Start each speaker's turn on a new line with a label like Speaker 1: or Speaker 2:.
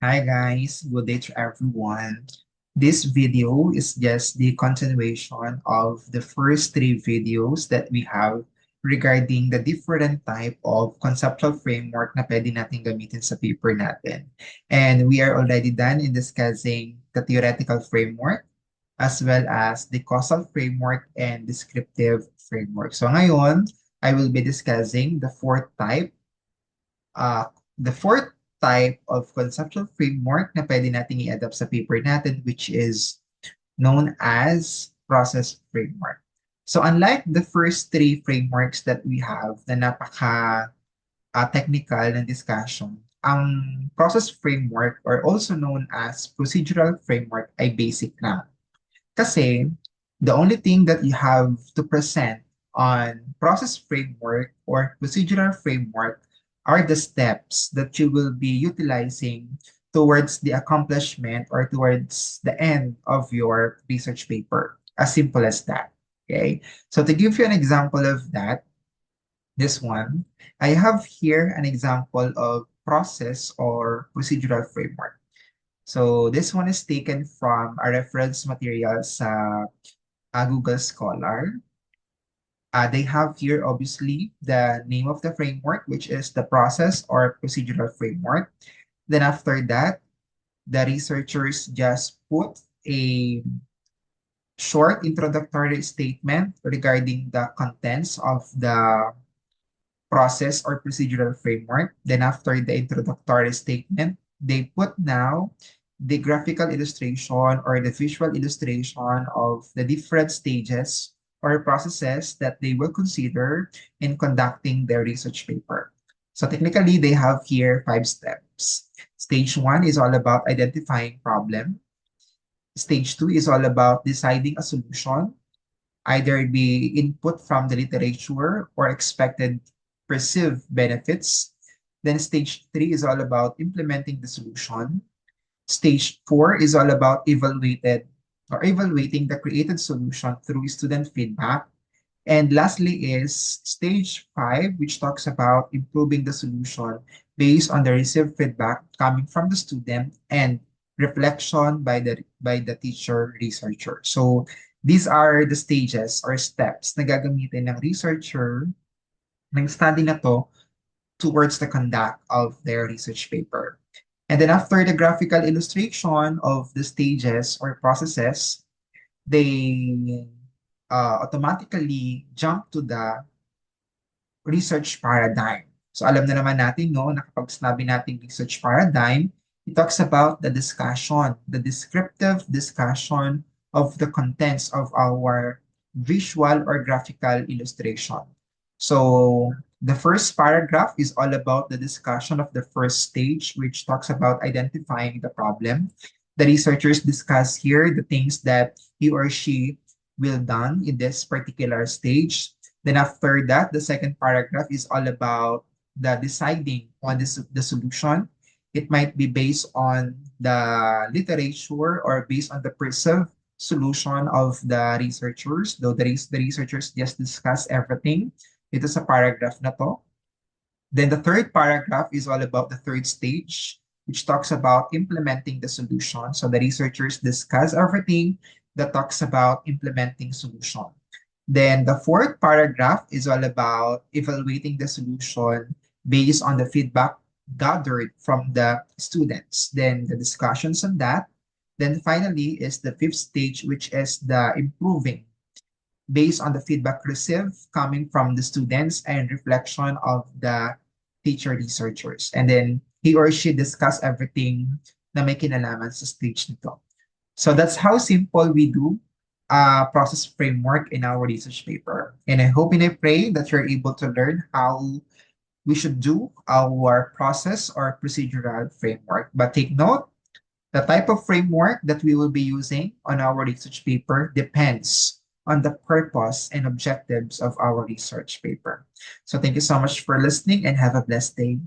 Speaker 1: Hi guys, good day to everyone. This video is just the continuation of the first three videos that we have regarding the different type of conceptual framework na pwede natin gamitin sa paper natin. And we are already done in discussing the theoretical framework as well as the causal framework and descriptive framework. So ngayon, I will be discussing uh, the fourth type of conceptual framework na pwede nating i-adapt sa paper natin, which is known as process framework. So unlike the first three frameworks that we have na technical na discussion, ang process framework or also known as procedural framework ay basic lang. Kasi the only thing that you have to present on process framework or procedural framework are the steps that you will be utilizing towards the accomplishment or towards the end of your research paper. As simple as that. Okay. So to give you an example of that, this one, I have here an example of process or procedural framework. So this one is taken from a reference material sa Google Scholar. They have here obviously the name of the framework, which is the process or procedural framework. Then after that, the researchers just put a short introductory statement regarding the contents of the process or procedural framework. Then after the introductory statement, they put now the graphical illustration or the visual illustration of the different stages or processes that they will consider in conducting their research paper. So technically, they have here 5 steps. Stage 1 is all about identifying problem. Stage 2 is all about deciding a solution, either be input from the literature or expected perceived benefits. Then stage 3 is all about implementing the solution. Stage 4 is all about evaluating the created solution through student feedback. And lastly is stage 5, which talks about improving the solution based on the received feedback coming from the student and reflection by the teacher researcher. So these are the stages or steps na gagamitin ng researcher ng study na to towards the conduct of their research paper. And then after the graphical illustration of the stages or processes, they automatically jump to the research paradigm. So alam na naman natin, no, na kapag sinabi natin research paradigm, it talks about the discussion, the descriptive discussion of the contents of our visual or graphical illustration. So the first paragraph is all about the discussion of the first stage, which talks about identifying the problem. The researchers discuss here the things that he or she will done in this particular stage. Then after that, the second paragraph is all about the deciding on the solution. It might be based on the literature or based on the perceived solution of the researchers, though the researchers just discuss everything. Ito sa paragraph na to. Then the third paragraph is all about the third stage, which talks about implementing the solution. So the researchers discuss everything that talks about implementing solution. Then the fourth paragraph is all about evaluating the solution based on the feedback gathered from the students. Then the discussions on that. Then finally is the fifth stage, which is the improving based on the feedback received coming from the students and reflection of the teacher researchers. And then he or she discuss everything na may kinalaman sa stage nito. So that's how simple we do process framework in our research paper. And I hope and I pray that you're able to learn how we should do our process or procedural framework. But take note, the type of framework that we will be using on our research paper depends on the purpose and objectives of our research paper. So thank you so much for listening and have a blessed day.